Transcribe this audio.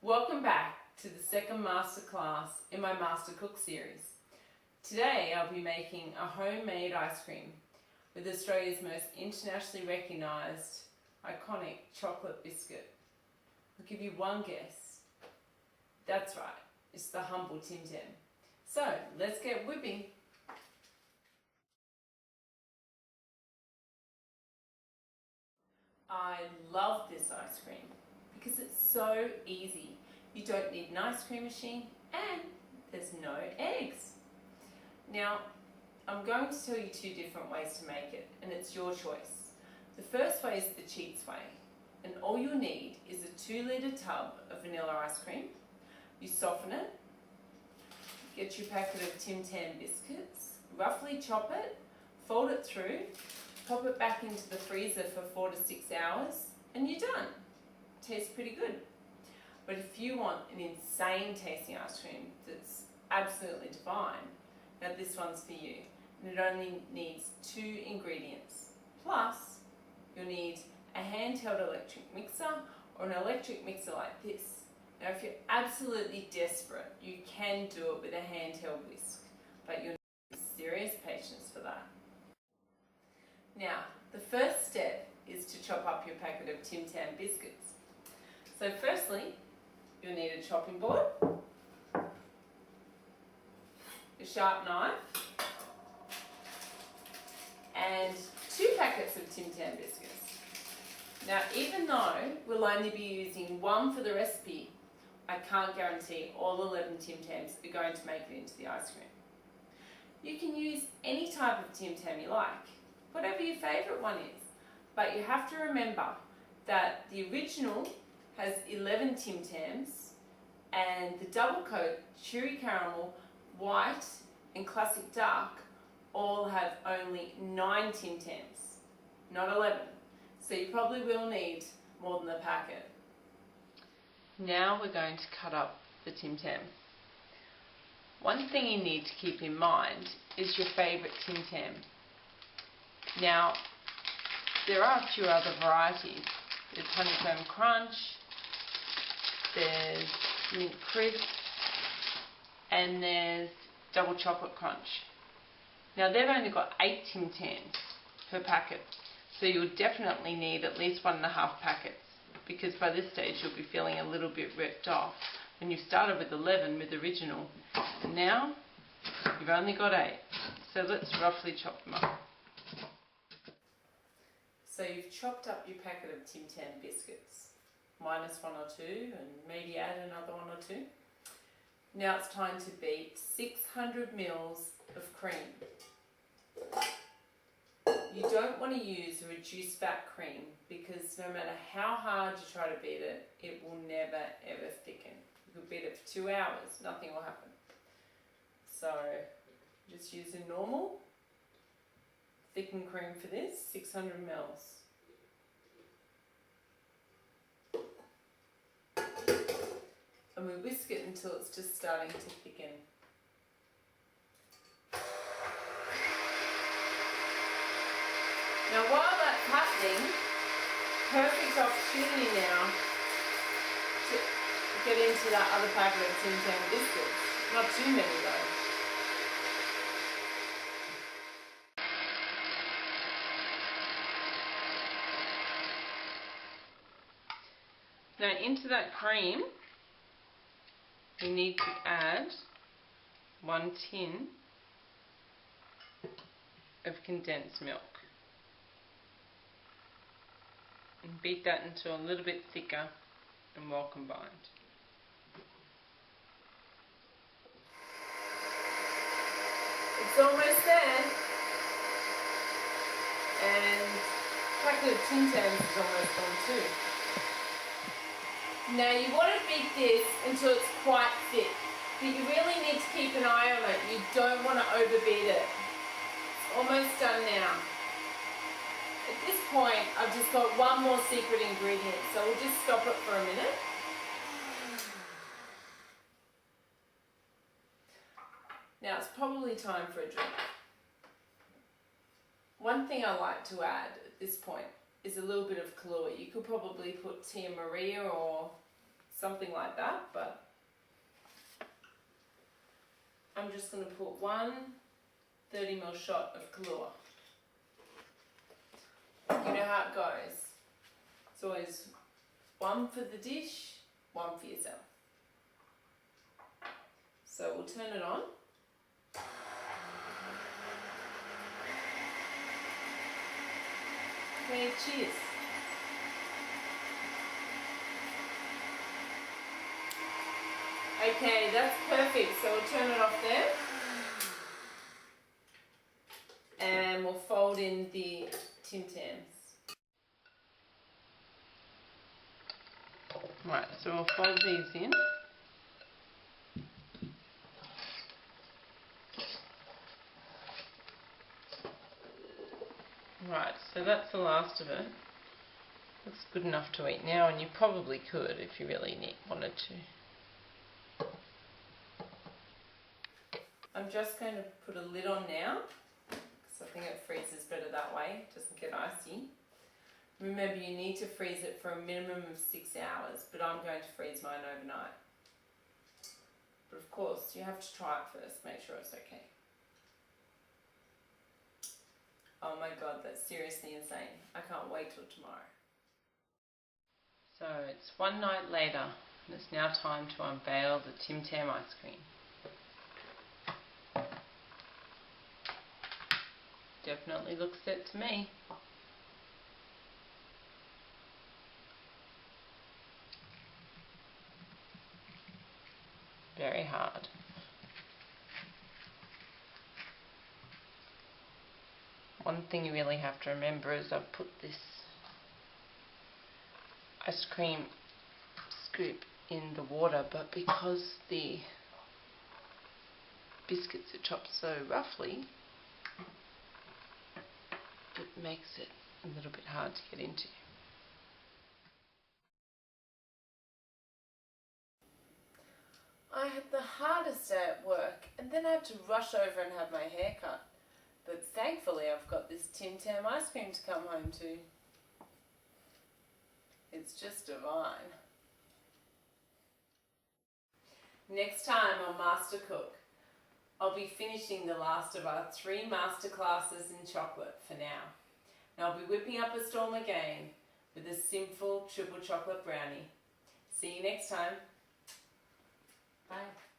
Welcome back to the second masterclass in my Master Cook series. Today I'll be making a homemade ice cream with Australia's most internationally recognised iconic chocolate biscuit. I'll give you one guess. That's right, it's the humble Tim Tam. So let's get whipping. I love this ice cream because it's so easy. You don't need an ice cream machine and there's no eggs. Now, I'm going to tell you two different ways to make it and it's your choice. The first way is the cheats way, and all you'll need is a 2-litre tub of vanilla ice cream. You soften it, get your packet of Tim Tam biscuits, roughly chop it, fold it through, pop it back into the freezer for 4 to 6 hours, and you're done. Tastes pretty good. But if you want an insane tasting ice cream that's absolutely divine, now this one's for you. And it only needs 2 ingredients. Plus, you'll need a handheld electric mixer or an electric mixer like this. Now if you're absolutely desperate, you can do it with a handheld whisk, but you'll need serious patience for that. Now, the first step is to chop up your packet of Tim Tam biscuits. So firstly, you'll need a chopping board, a sharp knife, and 2 packets of Tim Tam biscuits. Now, even though we'll only be using 1 for the recipe, I can't guarantee all 11 Tim Tams are going to make it into the ice cream. You can use any type of Tim Tam you like, whatever your favourite one is, but you have to remember that the original has 11 Tim Tams and the double coat, chewy caramel, white and classic dark all have only 9 Tim Tams, not 11. So you probably will need more than a packet. Now we're going to cut up the Tim Tam. One thing you need to keep in mind is your favourite Tim Tam. Now, there are a few other varieties. There's honeycomb crunch, there's mint crisp, and there's double chocolate crunch. Now they've only got 8 Tim Tams per packet, so you'll definitely need at least 1.5 packets, because by this stage you'll be feeling a little bit ripped off. When you started with 11 with the original, and now you've only got 8. So let's roughly chop them up. So you've chopped up your packet of Tim Tam biscuits, minus 1 or 2, and maybe add another 1 or 2. Now it's time to beat 600 mils of cream. You don't want to use a reduced fat cream because no matter how hard you try to beat it, it will never ever thicken. You could beat it for 2 hours, nothing will happen. So just use a normal thickened cream for this, 600 mils. And we whisk it until it's just starting to thicken. Now while that's happening, perfect opportunity now to get into that other packet of Tim Tam biscuits. Not too many though. Now into that cream, we need to add 1 tin of condensed milk. And beat that into a little bit thicker and well combined. It's almost there. And the packet of Tim Tams is almost gone too. Now you want to beat this until it's quite thick, but you really need to keep an eye on it. You don't want to overbeat it. It's almost done now. At this point, I've just got one more secret ingredient, so we'll just stop it for a minute. Now it's probably time for a drink. One thing I like to add at this point is a little bit of Kahlua. You could probably put Tia Maria or something like that, but I'm just going to put one 30ml shot of Kahlua. You know how it goes. It's always one for the dish, one for yourself. So we'll turn it on. Okay, cheers. Okay, that's perfect. So we'll turn it off there. And we'll fold in the Tim Tams. Right, so we'll fold these in. Right, so that's the last of it. Looks good enough to eat now, and you probably could if you really wanted to. I'm just going to put a lid on now, because I think it freezes better that way, it doesn't get icy. Remember, you need to freeze it for a minimum of 6 hours, but I'm going to freeze mine overnight. But of course, you have to try it first, make sure it's okay. Oh my god, that's seriously insane. I can't wait till tomorrow. So it's one night later, and it's now time to unveil the Tim Tam ice cream. Definitely looks set to me. Very hard. One thing you really have to remember is I've put this ice cream scoop in the water, but because the biscuits are chopped so roughly, it makes it a little bit hard to get into. I had the hardest day at work, and then I had to rush over and have my hair cut. But thankfully I've got this Tim Tam ice cream to come home to. It's just divine. Next time on Master Cook, I'll be finishing the last of our 3 master classes in chocolate for now. And I'll be whipping up a storm again with a simple triple chocolate brownie. See you next time. Bye.